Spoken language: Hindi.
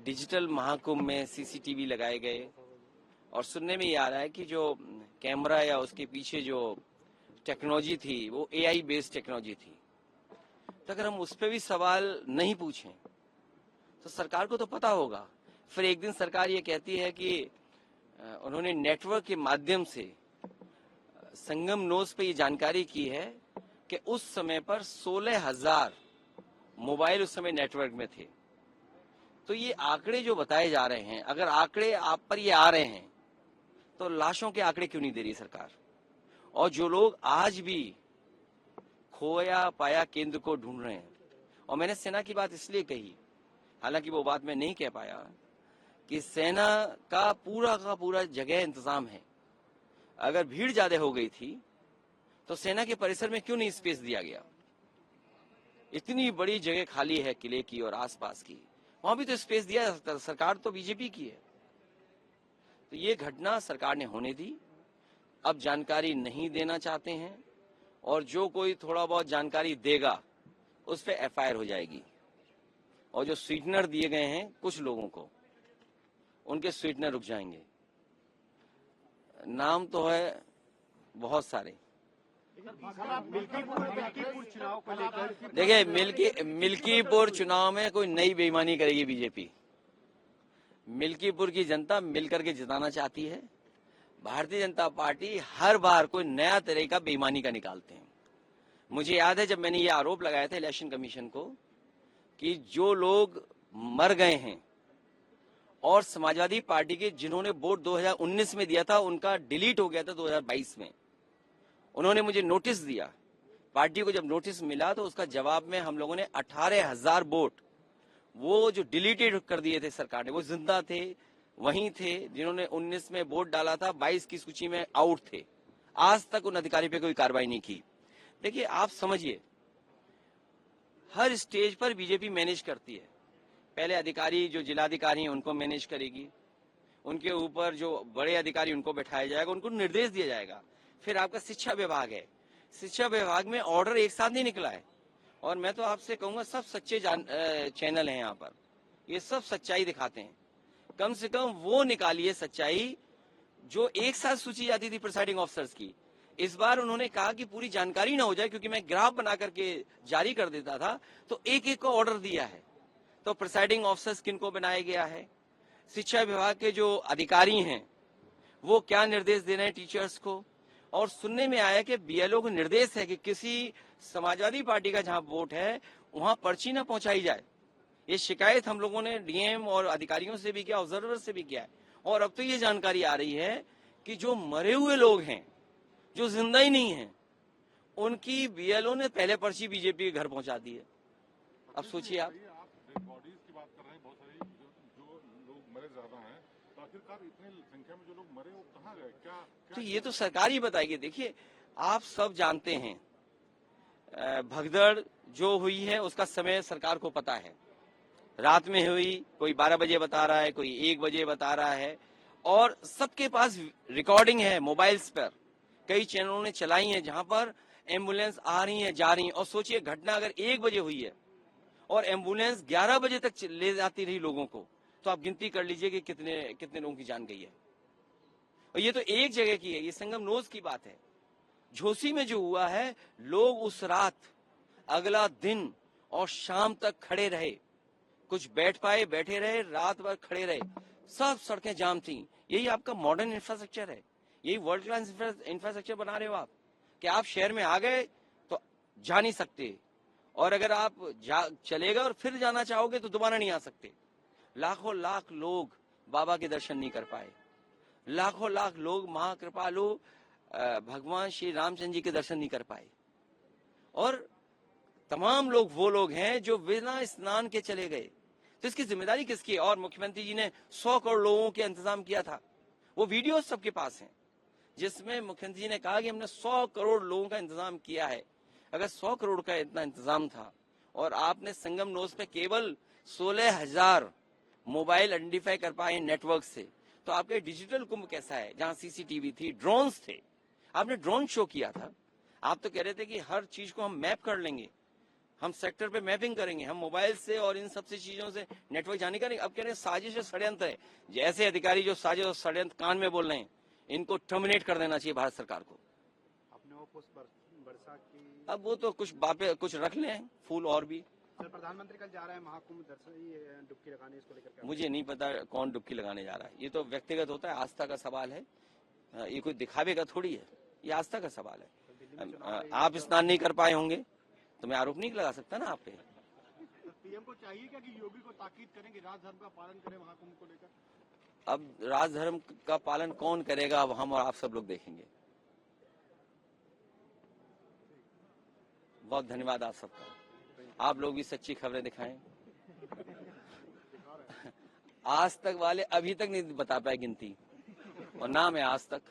डिजिटल महाकुंभ में सीसीटीवी लगाए गए और सुनने में ये आ रहा है कि जो कैमरा या उसके पीछे जो टेक्नोलॉजी थी वो एआई बेस्ड टेक्नोलॉजी थी। तो अगर हम उस पर भी सवाल नहीं पूछें तो सरकार को तो पता होगा। फिर एक दिन सरकार ये कहती है कि उन्होंने नेटवर्क के माध्यम से संगम नोज पे ये जानकारी की है कि उस समय पर 16,000 मोबाइल उस समय नेटवर्क में थे। तो ये आंकड़े जो बताए जा रहे हैं, अगर आंकड़े आप पर ये आ रहे हैं तो लाशों के आंकड़े क्यों नहीं दे रही सरकार? और जो लोग आज भी खोया पाया केंद्र को ढूंढ रहे हैं, और मैंने सेना की बात इसलिए कही, हालांकि वो बात मैं नहीं कह पाया, कि सेना का पूरा जगह इंतजाम है। अगर भीड़ ज्यादा हो गई थी तो सेना के परिसर में क्यों नहीं स्पेस दिया गया? इतनी बड़ी जगह खाली है किले की और आसपास की, वहां भी तो स्पेस दिया जा सकता। सरकार तो बीजेपी की है। तो ये घटना सरकार ने होने दी। अब जानकारी नहीं देना चाहते हैं और जो कोई थोड़ा बहुत जानकारी देगा उस पर एफआईआर हो जाएगी। और जो स्वीटनर दिए गए हैं कुछ लोगों को, उनके स्वीटनर रुक जाएंगे। नाम तो है बहुत सारे। देखिए, मिल्कीपुर चुनाव में कोई नई बेईमानी करेगी बीजेपी। मिल्कीपुर की जनता मिलकर के जिताना चाहती है। भारतीय जनता पार्टी हर बार कोई नया तरीका बेईमानी का निकालते हैं। मुझे याद है जब मैंने ये आरोप लगाया था इलेक्शन कमीशन को कि जो लोग मर गए हैं और समाजवादी पार्टी के जिन्होंने वोट 2019 में दिया था उनका डिलीट हो गया था 2022 में, उन्होंने मुझे नोटिस दिया। पार्टी को जब नोटिस मिला तो उसका जवाब में हम लोगों ने 18,000 वोट वो जो डिलीटेड कर दिए थे सरकार ने, वो जिंदा थे, वहीं थे जिन्होंने 19 में वोट डाला था, 22 की सूची में आउट थे। आज तक उन अधिकारी पे कोई कार्रवाई नहीं की। देखिए, आप समझिए, हर स्टेज पर बीजेपी मैनेज करती है। पहले अधिकारी जो जिलाधिकारी हैं उनको मैनेज करेगी, उनके ऊपर जो बड़े अधिकारी उनको बैठाया जाएगा, उनको निर्देश दिया जाएगा। फिर आपका शिक्षा विभाग है, शिक्षा विभाग में ऑर्डर एक साथ नहीं निकला है। और मैं तो आपसे कहूंगा सब सच्चे चैनल हैं यहाँ पर, ये सब सच्चाई दिखाते हैं। कम से कम वो निकालिए सच्चाई जो एक साथ सूची जाती थी प्रिसाइडिंग ऑफिसर्स की। इस बार उन्होंने कहा कि पूरी जानकारी ना हो जाए, क्योंकि मैं ग्राफ बना करके जारी कर देता था, तो एक एक को ऑर्डर दिया है। तो प्रिसाइडिंग ऑफिसर्स किनको बनाया गया है, शिक्षा विभाग के जो अधिकारी हैं वो क्या निर्देश दे रहे हैं टीचर्स को। और सुनने में आया कि बीएलओ को निर्देश है कि किसी समाजवादी पार्टी का जहां वोट है वहां पर्ची ना पहुंचाई जाए। ये शिकायत हम लोगों ने डीएम और अधिकारियों से भी किया, ऑब्जर्वर से भी किया है। और अब तो ये जानकारी आ रही है कि जो मरे हुए लोग हैं, जो जिंदा ही नहीं है, उनकी बीएलओ ने पहले पर्ची बीजेपी के घर पहुंचा दी है। अब सोचिए आप, बॉडीज की बात कर रहे हैं, बहुत सारी जो लोग मरे ज्यादा हैं, तो आखिरकार इतनी संख्या में जो लोग मरे वो कहाँ गए? क्या तो ये तो सरकार ही बताएगी। देखिए, आप सब जानते हैं भगदड़ जो हुई है उसका समय सरकार को पता है। रात में हुई, कोई 12 बजे बता रहा है, कोई 1 बजे बता रहा है, और सबके पास रिकॉर्डिंग है मोबाइल्स पर। कई चैनलों ने चलाई है जहां पर एम्बुलेंस आ रही है, जा रही है। और सोचिए, घटना अगर 1 बजे हुई है और एम्बुलेंस 11 बजे तक ले जाती रही लोगों को, तो आप गिनती कर लीजिए कि कितने कितने लोगों की जान गई है। और ये तो एक जगह की है, ये संगम नोज की बात है। झोसी में जो हुआ है, लोग उस रात, अगला दिन और शाम तक खड़े रहे। कुछ बैठ पाए, बैठे रहे, रात भर खड़े रहे, सब सड़कें जाम थी। यही आपका मॉडर्न इंफ्रास्ट्रक्चर है, यही वर्ल्ड क्लास इंफ्रास्ट्रक्चर बना रहे हो आप, कि आप शहर में आ गए तो जा नहीं सकते, और अगर आप चले गए और फिर जाना चाहोगे तो दोबारा नहीं आ सकते। लाखों लाख लोग बाबा के दर्शन नहीं कर पाए, लाखों लाख लोग महाकृपालु भगवान श्री रामचंद्र जी के दर्शन नहीं कर पाए। और तमाम लोग वो लोग हैं जो बिना स्नान के चले गए। तो इसकी जिम्मेदारी किसकी है? और मुख्यमंत्री जी ने 100 करोड़ लोगों के इंतजाम किया था, वो वीडियो सबके पास हैं, जिसमें मुख्यमंत्री जी ने कहा कि हमने 100 करोड़ लोगों का इंतजाम किया है। अगर 100 करोड़ का इतना इंतजाम था और आपने संगम नोज पे केवल 16,000 मोबाइल आइडेंटिफाई कर पाए नेटवर्क से, तो आपके डिजिटल कुंभ कैसा है जहां सीसीटीवी थी, ड्रोन्स थे, आपने ड्रोन शो किया था। आप तो कह रहे थे कि हर चीज को हम मैप कर लेंगे। हम सेक्टर पे मैपिंग करेंगे, हम मोबाइल से और इन सबसे चीजों से नेटवर्क जाने करेंगे। अब कह रहे हैं साजिश और षड्यंत्र है, जैसे अधिकारी जो साजिश और षड्यंत्र कान में बोल रहे हैं, इनको टर्मिनेट कर देना चाहिए भारत सरकार को। अपने वो पुष्प वर्षा की, अब वो तो कुछ बातें कुछ रख लें, फूल और भी। सर प्रधानमंत्री कल जा रहे हैं महाकुंभ दर्शन डुबकी लगाने, इसको लेकर क्या? मुझे नहीं पता कौन डुबकी लगाने जा रहा है, ये तो व्यक्तिगत होता है, आस्था का सवाल है, ये कोई दिखावे का थोड़ी है, ये आस्था का सवाल है। आप स्नान नहीं कर पाए होंगे तो मैं आरोप नहीं लगा सकता ना आप पे। पीएम को चाहिए क्या कि योगी को ताकीद करें कि राजधर्म का पालन करें महाकुंभ को लेकर? अब राजधर्म का पालन कौन करेगा, अब हम और आप सब लोग देखेंगे। बहुत धन्यवाद आप सबका, आप लोग भी सच्ची खबरें दिखाएं। आज तक वाले अभी तक नहीं बता पाए गिनती, और नाम है आज तक।